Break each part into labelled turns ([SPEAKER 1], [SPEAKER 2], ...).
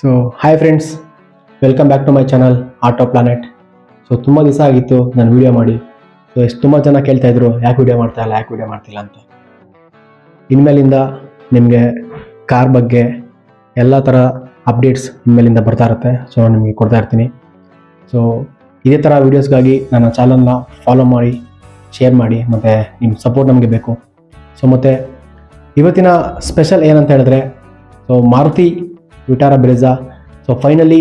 [SPEAKER 1] So hi friends, welcome back to my channel art of planet. So ತುಂಬ ದಿವಸ ಆಗಿತ್ತು ನಾನು ವೀಡಿಯೋ ಮಾಡಿ. ಸೊ ತುಂಬ ಜನ ಕೇಳ್ತಾಯಿದ್ರು ಯಾಕೆ ವೀಡಿಯೋ ಮಾಡ್ತಿಲ್ಲ ಅಂತ. ಇನ್ಮೇಲಿಂದ ನಿಮಗೆ ಕಾರ್ ಬಗ್ಗೆ ಎಲ್ಲ ಥರ ಅಪ್ಡೇಟ್ಸ್ ಇನ್ಮೇಲಿಂದ ಬರ್ತಾ ಇರುತ್ತೆ. ಸೊ ನಾನು ನಿಮಗೆ ಕೊಡ್ತಾ ಇರ್ತೀನಿ. ಸೊ ಇದೇ ಥರ ವೀಡಿಯೋಸ್ಗಾಗಿ ನನ್ನ ಚಾನಲ್ನ ಫಾಲೋ ಮಾಡಿ, ಶೇರ್ ಮಾಡಿ, ಮತ್ತು ನಿಮ್ಮ ಸಪೋರ್ಟ್ ನಮಗೆ ಬೇಕು. ಸೊ ಮತ್ತು ಇವತ್ತಿನ ಸ್ಪೆಷಲ್ ಏನಂತ ಹೇಳಿದ್ರೆ, so Maruti Vitara Brezza so finally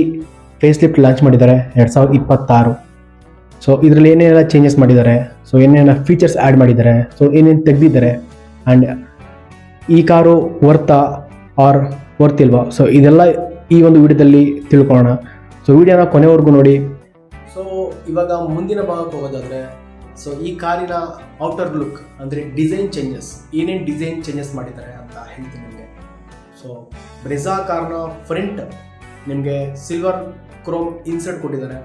[SPEAKER 1] face lift launch ಮಾಡಿದ್ದಾರೆ 2026. ಸೊ ಇದರಲ್ಲಿ ಏನೇನೆಲ್ಲ ಚೇಂಜಸ್ ಮಾಡಿದ್ದಾರೆ, ಸೊ ಏನೇನೆಲ್ಲ ಫೀಚರ್ಸ್ ಆ್ಯಡ್ ಮಾಡಿದ್ದಾರೆ, ಸೊ ಏನೇನು ತೆಗೆದಿದ್ದಾರೆ, ಆ್ಯಂಡ್ ಈ ಕಾರು ಆರ್ ವರ್ತಿಲ್ವಾ, ಸೊ ಇದೆಲ್ಲ ಈ ಒಂದು ವಿಡಿಯೋದಲ್ಲಿ ತಿಳ್ಕೊಳ್ಳೋಣ. ಸೊ ವಿಡಿಯೋನ ಕೊನೆವರೆಗೂ ನೋಡಿ. ಸೊ ಇವಾಗ ಮುಂದಿನ ಭಾಗಕ್ಕೆ ಹೋಗೋದಾದರೆ, ಸೊ ಈ ಕಾರಿನ ಔಟರ್ ಲುಕ್ ಅಂದರೆ ಡಿಸೈನ್ ಚೇಂಜಸ್, ಏನೇನು ಡಿಸೈನ್ ಚೇಂಜಸ್ ಮಾಡಿದ್ದಾರೆ ಅಂತ ಹೇಳ್ತೀನಿ ನಿಮಗೆ. ಸೊ ಬ್ರೆಝಾ ಕಾರ್ನ ಫ್ರಂಟ್ ನಿಮಗೆ ಸಿಲ್ವರ್ ಕ್ರೋಮ್ ಇನ್ಸರ್ಟ್ ಕೊಟ್ಟಿದ್ದಾರೆ,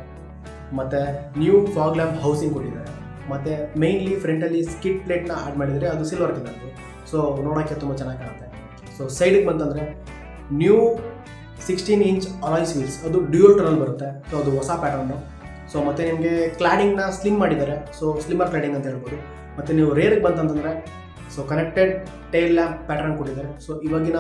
[SPEAKER 1] ಮತ್ತು ನ್ಯೂ ಫಾಗ್ ಲ್ಯಾಂಪ್ ಹೌಸಿಂಗ್ ಕೊಟ್ಟಿದ್ದಾರೆ, ಮತ್ತು ಮೇಯ್ನ್ಲಿ ಫ್ರಂಟಲ್ಲಿ ಸ್ಕಿಡ್ ಪ್ಲೇಟ್ನ ಆ್ಯಡ್ ಮಾಡಿದರೆ ಅದು ಸಿಲ್ವರ್ ಕಲರ್ದು. ಸೊ ನೋಡೋಕ್ಕೆ ತುಂಬ ಚೆನ್ನಾಗಿ ಕಾಣುತ್ತೆ. ಸೊ ಸೈಡಿಗೆ ಬಂತಂದರೆ ನ್ಯೂ 16 ಇಂಚ್ ಅಲಾಯ್ಸ್ ವೀಲ್ಸ್, ಅದು ಡ್ಯೂಯಲ್ ಟನಲ್ ಬರುತ್ತೆ. ಸೊ ಅದು ಹೊಸ ಪ್ಯಾಟರ್ನು. ಸೊ ಮತ್ತು ನಿಮಗೆ ಕ್ಲಾಡಿಂಗ್ನ ಸ್ಲಿಮ್ ಮಾಡಿದ್ದಾರೆ, ಸೊ ಸ್ಲಿಮ್ಮರ್ ಕ್ಲಾಡಿಂಗ್ ಅಂತ ಹೇಳ್ಬೋದು. ಮತ್ತು ನೀವು ರೇರಿಗೆ ಬಂತಂತಂದರೆ so connected tail lamp pattern ಕೊಟ್ಟಿದ್ದಾರೆ. ಸೊ ಇವಾಗಿನ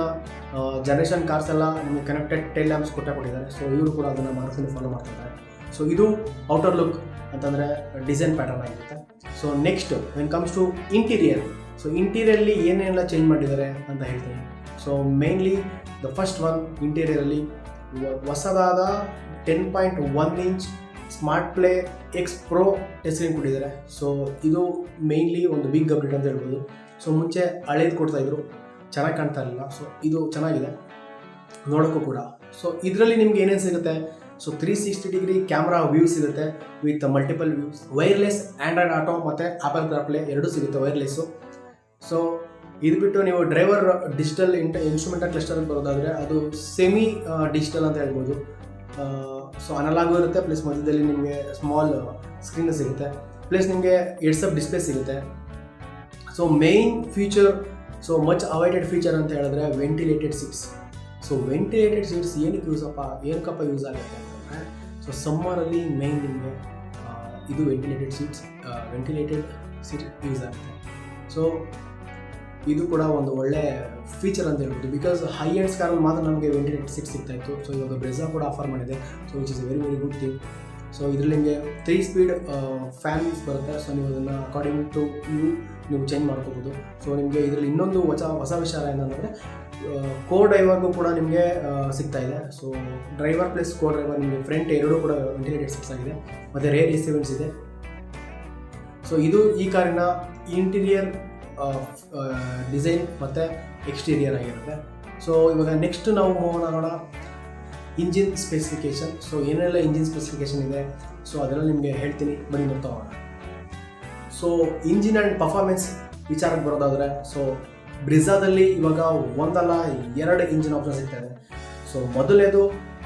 [SPEAKER 1] ಜನರೇಷನ್ ಕಾರ್ಸ್ ಎಲ್ಲ ನಿಮಗೆ ಕನೆಕ್ಟೆಡ್ ಟೈಲ್ ಲ್ಯಾಂಪ್ಸ್ ಕೊಟ್ಟಿದ್ದಾರೆ. ಸೊ ಇವರು ಕೂಡ ಅದನ್ನು ಮಾರುತಿನ ಫಾಲೋ ಮಾಡ್ತಿದ್ದಾರೆ. ಸೊ ಇದು ಔಟರ್ ಲುಕ್ ಅಂತಂದರೆ ಡಿಸೈನ್ ಪ್ಯಾಟರ್ನ್ ಆಗಿರುತ್ತೆ. So next when comes to interior, so ಇಂಟೀರಿಯರ್ಲಿ ಏನೇನೆಲ್ಲ ಚೇಂಜ್ ಮಾಡಿದ್ದಾರೆ ಅಂತ ಹೇಳ್ತೀನಿ. So mainly the first one, ಇಂಟೀರಿಯರಲ್ಲಿ ಹೊಸದಾದ 10.1 inch smart play X pro touch screen ಕೊಟ್ಟಿದ್ದಾರೆ. ಸೊ ಇದು ಮೇಯ್ನ್ಲಿ ಒಂದು ಬಿಗ್ ಅಪ್ಡೇಟ್ ಅಂತ ಹೇಳ್ಬೋದು. ಸೊ ಮುಂಚೆ ಹಳೇದು ಕೊಡ್ತಾಯಿದ್ರು, ಚೆನ್ನಾಗಿ ಕಾಣ್ತಾ ಇರಲಿಲ್ಲ. ಸೊ ಇದು ಚೆನ್ನಾಗಿದೆ ನೋಡೋಕ್ಕೂ ಕೂಡ. ಸೊ ಇದರಲ್ಲಿ ನಿಮ್ಗೆ ಏನೇನು ಸಿಗುತ್ತೆ, ಸೊ 360 ಡಿಗ್ರಿ ಕ್ಯಾಮ್ರಾ ವ್ಯೂ ಸಿಗುತ್ತೆ with multiple views, wireless Android auto ಮತ್ತು ಆಪಲ್ ಕಾರ್ಪ್ಲೇ ಎರಡೂ ಸಿಗುತ್ತೆ ವೈರ್ಲೆಸ್ಸು. ಸೊ ಇದು ಬಿಟ್ಟು ನೀವು ಡ್ರೈವರ್ ಡಿಜಿಟಲ್ ಇನ್ಸ್ಟ್ರೂಮೆಂಟಲ್ ಕ್ಲಸ್ಟರ್ ಅಂತ ಬರೋದಾದರೆ ಅದು ಸೆಮಿ ಡಿಜಿಟಲ್ ಅಂತ ಹೇಳ್ಬೋದು. ಸೊ ಅನಲಾಗೂ ಇರುತ್ತೆ, ಪ್ಲಸ್ ಮಧ್ಯದಲ್ಲಿ ನಿಮಗೆ ಸ್ಮಾಲ್ ಸ್ಕ್ರೀನ್ ಸಿಗುತ್ತೆ, ಪ್ಲಸ್ ನಿಮಗೆ ಹೆಡ್ಸಪ್ ಡಿಸ್ಪ್ಲೇ ಸಿಗುತ್ತೆ. So main feature, so much awaited feature ಅಂತ ಹೇಳಿದ್ರೆ ventilated seats. So ventilated seats ಏನಕ್ಕೆ ಏನಕ್ಕಪ್ಪ ಯೂಸ್ ಆಗುತ್ತೆ ಅಂತಂದರೆ, ಸೊ ಸಮ್ಮರಲ್ಲಿ ಮೇಯ್ನ್ ನಿಮಗೆ ಇದು ವೆಂಟಿಲೇಟೆಡ್ ಸೀಟ್ ಯೂಸ್ ಆಗುತ್ತೆ. ಸೊ ಇದು ಕೂಡ ಒಂದು ಒಳ್ಳೆ ಫೀಚರ್ ಅಂತ ಹೇಳ್ಬೋದು. ಬಿಕಾಸ್ ಹೈ ಎಂಡ್ಸ್ ಕಾರಲ್ಲಿ ಮಾತ್ರ ನಮಗೆ ವೆಂಟಿಲೇಟೆಡ್ ಸೀಟ್ ಸಿಗ್ತಾಯಿತ್ತು. ಸೊ ಇವಾಗ ಬ್ರೆಝಾ ಕೂಡ ಆಫರ್ ಮಾಡಿದೆ. So which is very very good thing. So ಇದರಲ್ಲಿ ನಿಮಗೆ 3 ಸ್ಪೀಡ್ ಫ್ಯಾನ್ಸ್ ಬರುತ್ತೆ. ಸೊ ನೀವು ಅದನ್ನು ಅಕಾರ್ಡಿಂಗ್ ಟು ನೀವು ಚೇಂಜ್ ಮಾಡ್ಕೋಬೋದು. ಸೊ ನಿಮಗೆ ಇದರಲ್ಲಿ ಇನ್ನೊಂದು ಹೊಸ ವಿಚಾರ ಏನಂದರೆ ಕೋ ಡ್ರೈವರ್ಗೂ ಕೂಡ ನಿಮಗೆ ಸಿಗ್ತಾ ಇದೆ. So driver plus co driver ನಿಮಗೆ ಫ್ರಂಟ್ ಎರಡೂ ಕೂಡ ವೆಂಟಿಲೇಟೆಡ್ ಸೀಟ್ಸ್ ಆಗಿದೆ, ಮತ್ತು ರೇರ್ AC ವೆಂಟ್ಸ್ ಇದೆ. ಸೊ ಇದು ಈ ಕಾರಿನ ಇಂಟೀರಿಯರ್ ಡಿಸೈನ್ ಮತ್ತು ಎಕ್ಸ್ಟೀರಿಯರ್ ಆಗಿರುತ್ತೆ. ಸೊ ಇವಾಗ ನೆಕ್ಸ್ಟ್ ನಾವು ಮೂವ್ ಆಗೋಣ ಇಂಜಿನ್ ಸ್ಪೆಸಿಫಿಕೇಷನ್. ಸೊ ಏನೆಲ್ಲ ಇಂಜಿನ್ ಸ್ಪೆಸಿಫಿಕೇಷನ್ ಇದೆ, ಸೊ ಅದೆಲ್ಲ ನಿಮಗೆ ಹೇಳ್ತೀನಿ, ಬನ್ನಿ ನೋಡ್ತಾ ಹೋಗೋಣ. ಸೊ ಇಂಜಿನ್ ಆ್ಯಂಡ್ ಪರ್ಫಾರ್ಮೆನ್ಸ್ ವಿಚಾರಕ್ಕೆ ಬರೋದಾದರೆ, ಸೊ ಬ್ರೆಝಾದಲ್ಲಿ ಇವಾಗ ಒಂದಲ್ಲ 2 ಇಂಜಿನ್ ಆಪ್ಷನ್ ಸಿಗ್ತಾಯಿದೆ. ಸೊ ಮೊದಲೇದು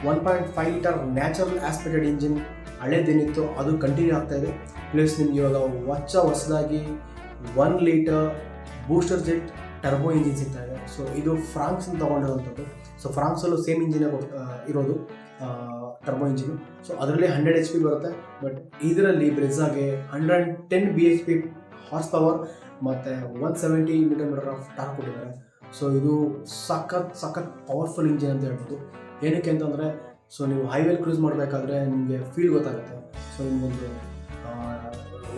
[SPEAKER 1] 1.5 ಲೀಟರ್ ನ್ಯಾಚುರಲ್ ಆಸ್ಪಿರೇಟೆಡ್ ಇಂಜಿನ್ ಹಳೇದೇನಿತ್ತು ಅದು ಕಂಟಿನ್ಯೂ ಆಗ್ತಾಯಿದೆ. ಪ್ಲಸ್ ನಿಮ್ಗೆ ಇವಾಗ ಹೊಸದಾಗಿ 1 litre booster jet turbo engine ಸಿಗ್ತಾ ಇದೆ. ಸೊ ಇದು ಫ್ರಾನ್ಸ್ನ ತೊಗೊಂಡಿರುವಂಥದ್ದು. ಸೊ ಫ್ರಾನ್ಸಲ್ಲೂ ಸೇಮ್ ಇಂಜಿನ್ ಇರೋದು ಟರ್ಬೋ ಇಂಜಿನು. ಸೊ ಅದರಲ್ಲಿ 100 HP ಬರುತ್ತೆ. ಬಟ್ ಇದರಲ್ಲಿ ಬ್ರೆಝಾಗೆ 110 bhp ಹಾರ್ಸ್ ಪವರ್ ಮತ್ತು 170 Nm ಆಫ್ ಟಾರ್ಕ್ ಕೊಟ್ಟಿದ್ದಾರೆ. ಸೊ ಇದು ಸಖತ್ ಪವರ್ಫುಲ್ ಇಂಜಿನ್ ಅಂತ ಹೇಳ್ಬೋದು. ಏನಕ್ಕೆ ಅಂತಂದರೆ, ಸೊ ನೀವು ಹೈವೇಲಿ ಕ್ರೂಸ್ ಮಾಡಬೇಕಾದ್ರೆ ನಿಮಗೆ ಫೀಲ್ ಗೊತ್ತಾಗುತ್ತೆ. ಸೊ ನಿಮಗೊಂದು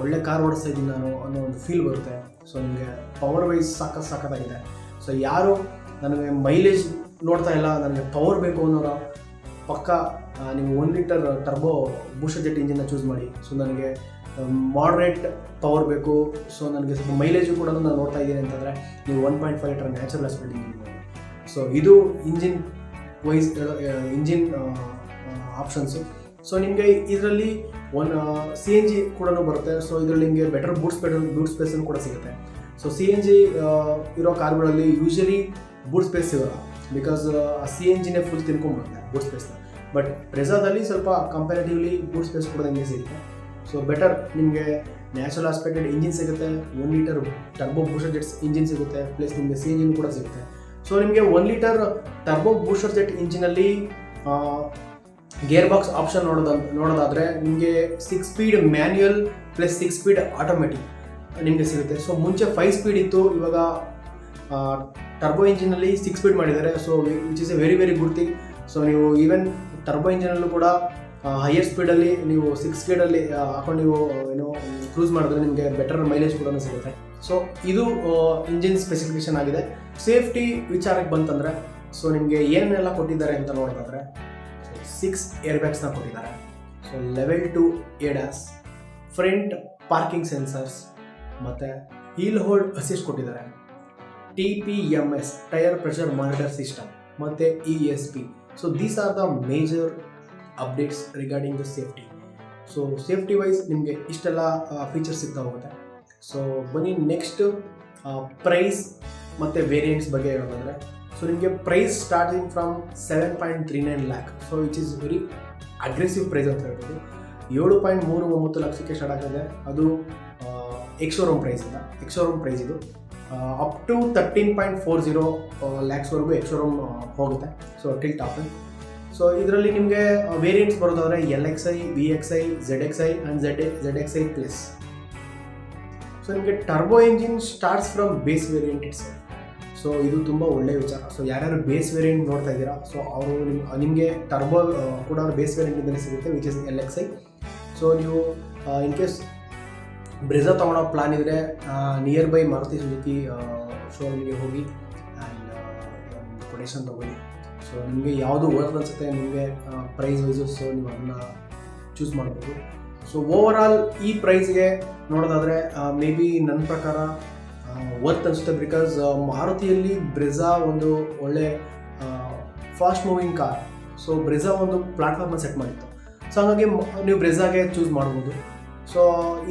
[SPEAKER 1] ಒಳ್ಳೆ ಕಾರ್ ಓಡಿಸ್ತಾ ಇದ್ದೀನಿ ನಾನು ಅನ್ನೋ ಒಂದು ಫೀಲ್ ಬರುತ್ತೆ. ಸೊ ನಿಮಗೆ ಪವರ್ ವೈಸ್ ಸಖತ್ತಾಗಿದೆ. ಸೊ ಯಾರು ನನಗೆ ಮೈಲೇಜ್ ನೋಡ್ತಾ ಇಲ್ಲ, ನನಗೆ ಪವರ್ ಬೇಕು ಅನ್ನೋರು ಪಕ್ಕ ನೀವು 1 ಲೀಟರ್ ಟರ್ಬೋ ಬೂಸ್ಟರ್ ಜೆಟ್ ಇಂಜಿನ್ನ ಚೂಸ್ ಮಾಡಿ. ಸೊ ನನಗೆ ಮಾಡ್ರೇಟ್ ಪವರ್ ಬೇಕು, ಸೊ ನನಗೆ ಸ್ವಲ್ಪ ಮೈಲೇಜು ಕೂಡ ನಾನು ನೋಡ್ತಾ ಇದ್ದೀನಿ ಅಂತಂದರೆ ನೀವು 1.5 ಲೀಟರ್ ನ್ಯಾಚುರಲ್ ಆಸ್ಪಿರೇಟೆಡ್ ಇಂಜಿನ್ ಮಾಡಿ. ಸೊ ಇದು ಇಂಜಿನ್ ಆಪ್ಷನ್ಸು. ಸೊ ನಿಮಗೆ ಇದರಲ್ಲಿ CNG ಕೂಡ ಬರುತ್ತೆ. ಸೊ ಇದರಲ್ಲಿ ನಿಮಗೆ ಬೆಟರ್ ಬೂಟ್ ಸ್ಪೇಸನ್ನು ಕೂಡ ಸಿಗುತ್ತೆ. ಸೊ CNG ಇರೋ ಕಾರ್ಗಳಲ್ಲಿ ಯೂಶಲಿ ಬೂಟ್ ಸ್ಪೇಸ್ ಸಿಗೋಲ್ಲ, ಬಿಕಾಸ್ ಆ CNGನೇ ಫುಲ್ ತಿನ್ಕೊಂಡ್ಬರುತ್ತೆ ಬೂಟ್ ಸ್ಪೇಸ್ನ. ಬಟ್ ಬ್ರೆಝಾದಲ್ಲಿ ಸ್ವಲ್ಪ ಕಂಪ್ಯಾರಿಟಿವ್ಲಿ ಬೂಟ್ ಸ್ಪೇಸ್ ಕೂಡ ನಿಮಗೆ ಸಿಗುತ್ತೆ. ಸೊ ಬೆಟರ್ ನಿಮಗೆ ನ್ಯಾಚುರಲ್ ಆಸ್ಪೆಕ್ಟೆಡ್ ಇಂಜಿನ್ ಸಿಗುತ್ತೆ, 1 litre turbo booster jets engine ಸಿಗುತ್ತೆ, ಪ್ಲಸ್ ನಿಮಗೆ CNG ಕೂಡ ಸಿಗುತ್ತೆ. ಸೊ ನಿಮಗೆ 1 ಲೀಟರ್ ಟರ್ಬೋ ಬೂಸ್ಟರ್ ಜೆಟ್ ಇಂಜಿನಲ್ಲಿ ಗೇರ್ ಬಾಕ್ಸ್ ಆಪ್ಷನ್ ನೋಡೋದಾದರೆ ನಿಮಗೆ 6 speed manual plus 6 speed automatic ನಿಮಗೆ ಸಿಗುತ್ತೆ. ಸೊ ಮುಂಚೆ 5 ಸ್ಪೀಡ್ ಇತ್ತು, ಇವಾಗ ಟರ್ಬೋ ಇಂಜಿನಲ್ಲಿ 6 ಸ್ಪೀಡ್ ಮಾಡಿದ್ದಾರೆ. So which is A very very good thing. So ನೀವು ಈವನ್ ಟರ್ಬೋ ಇಂಜಿನಲ್ಲೂ ಕೂಡ ಹೈಯರ್ ಸ್ಪೀಡಲ್ಲಿ ನೀವು 6 ಸ್ಪೀಡಲ್ಲಿ ಹಾಕೊಂಡು ನೀವು ಕ್ರೂಸ್ ಮಾಡಿದ್ರೆ ನಿಮಗೆ ಬೆಟರ್ ಮೈಲೇಜ್ ಕೂಡ ಸಿಗುತ್ತೆ. ಸೊ ಇದು ಇಂಜಿನ್ ಸ್ಪೆಸಿಫಿಕೇಶನ್ ಆಗಿದೆ. ಸೇಫ್ಟಿ ವಿಚಾರಕ್ಕೆ ಬಂತಂದರೆ ಸೊ ನಿಮಗೆ ಏನೆಲ್ಲ ಕೊಟ್ಟಿದ್ದಾರೆ ಅಂತ ನೋಡೋದಾದರೆ 6 ಏರ್ಬ್ಯಾಗ್ಸ್ನ ಕೊಟ್ಟಿದ್ದಾರೆ. So level 2 ADAS, front parking sensors, ಮತ್ತು ಹೀಲ್ ಹೋಲ್ಡ್ ಅಸಿಸ್ಟ್ ಕೊಟ್ಟಿದ್ದಾರೆ, TPMS tyre pressure monitor system, ಮತ್ತು ESP. So these are the major updates regarding the safety. So safety wise ನಿಮಗೆ ಇಷ್ಟೆಲ್ಲ ಫೀಚರ್ಸ್ ಸಿಗ್ತಾ ಹೋಗುತ್ತೆ. ಸೊ ಬನ್ನಿ ನೆಕ್ಸ್ಟ್ ಪ್ರೈಸ್ ಮತ್ತು variants ಬಗ್ಗೆ ಹೇಳೋದಾದರೆ ಸೊ ನಿಮಗೆ price starting from 7.39 lakh. So which is very aggressive price ಅಂತ ಹೇಳ್ಬೋದು. 7.39 ಲಕ್ಷಕ್ಕೆ ಸ್ಟಾರ್ಟ್ ಆಗ್ತದೆ. ಅದು ಎಕ್ಸ್-ಶೋರೂಮ್ ಪ್ರೈಸ್ ಇದು. ಅಪ್ ಟು 13.40 lakhsವರೆಗೂ ಎಕ್ಸ್-ಶೋರೂಮ್ ಹೋಗುತ್ತೆ. So till top. ಸೊ ಇದರಲ್ಲಿ ನಿಮಗೆ ವೇರಿಯಂಟ್ಸ್ ಬರೋದಾದರೆ LXi, VXi, ZXi and ZXi plus. So ನಿಮಗೆ turbo engine starts from base variant it's. So ಇದು ತುಂಬ ಒಳ್ಳೆಯ ವಿಚಾರ. ಸೊ ಯಾರ್ಯಾರು ಬೇಸ್ ವೇರಿಯಂಟ್ ನೋಡ್ತಾ ಇದ್ದೀರಾ, ಸೊ ಅವರು ನಿಮಗೆ ಟರ್ಬೋ ಕೂಡ ಬೇಸ್ ವೇರಿಯಂಟಿಂದಲೇ ಸಿಗುತ್ತೆ, ವಿಚ್ ಇಸ್ LXi. ಸೊ ನೀವು ಇನ್ ಕೇಸ್ ಬ್ರೆಝಾ ತೊಗೊಳೋ ಪ್ಲಾನ್ ಇದ್ದರೆ ನಿಯರ್ ಬೈ ಮಾರುತಿ ಸುಜುಕಿ ಶೋರೂಮಿಗೆ ಹೋಗಿ ಆ್ಯಂಡ್ ಕೊಟೇಶನ್ ತೊಗೊಳ್ಳಿ. ಸೊ ನಿಮಗೆ ಯಾವುದು ವರ್ತ್ ಅನಿಸುತ್ತೆ ನಿಮಗೆ ಪ್ರೈಸ್ ವೈಸು, ಸೊ ನೀವು ಅದನ್ನು ಚೂಸ್ ಮಾಡ್ಬೋದು. ಸೊ ಓವರ್ ಆಲ್ ಈ ಪ್ರೈಸ್ಗೆ ನೋಡೋದಾದರೆ ಮೇ ಬಿ ನನ್ನ ಪ್ರಕಾರ ವರ್ತ್ ಅನಿಸುತ್ತೆ. ಬಿಕಾಸ್ ಮಾರುತಿಯಲ್ಲಿ ಬ್ರೆಝಾ ಒಂದು ಒಳ್ಳೆ fast moving car. So Brezza ಒಂದು ಪ್ಲಾಟ್ಫಾರ್ಮನ್ನು ಸೆಟ್ ಮಾಡಿತ್ತು. ಸೊ ಹಾಗಾಗಿ ನೀವು ಬ್ರೆಝಾಗೆ ಚೂಸ್ ಮಾಡ್ಬೋದು. ಸೊ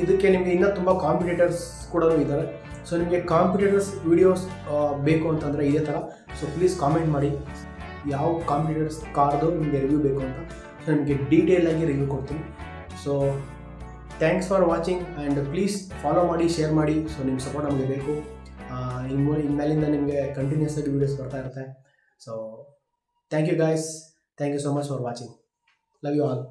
[SPEAKER 1] ಇದಕ್ಕೆ ನಿಮಗೆ ಇನ್ನೂ ತುಂಬ ಕಾಂಪಿಟೇಟರ್ಸ್ ಕೂಡ ಇದ್ದಾರೆ. ಸೊ ನಿಮಗೆ ಕಾಂಪಿಟೇಟರ್ಸ್ ವೀಡಿಯೋಸ್ ಬೇಕು ಅಂತಂದರೆ ಇದೇ ಥರ. ಸೊ ಪ್ಲೀಸ್ ಕಾಮೆಂಟ್ ಮಾಡಿ ಯಾವ ಕಾಂಪಿಟೇಟರ್ಸ್ ಕಾರ್ದು ನಿಮಗೆ ರಿವ್ಯೂ ಬೇಕು ಅಂತ. ಸೊ ನಿಮಗೆ ಡೀಟೇಲಾಗಿ ರಿವ್ಯೂ ಕೊಡ್ತೀನಿ. So thanks for watching and please follow ಮಾಡಿ, ಶೇರ್ ಮಾಡಿ. ಸೊ ನಿಮ್ಮ ಸಪೋರ್ಟ್ ನಮಗೆ ಬೇಕು. ಇನ್ಮೇಲಿಂದ ನಿಮಗೆ ಕಂಟಿನ್ಯೂಸ್ ಆಗಿ ವೀಡಿಯೋಸ್ ಬರ್ತಾ ಇರುತ್ತೆ. So thank you guys, thank you so much for watching. Love you all.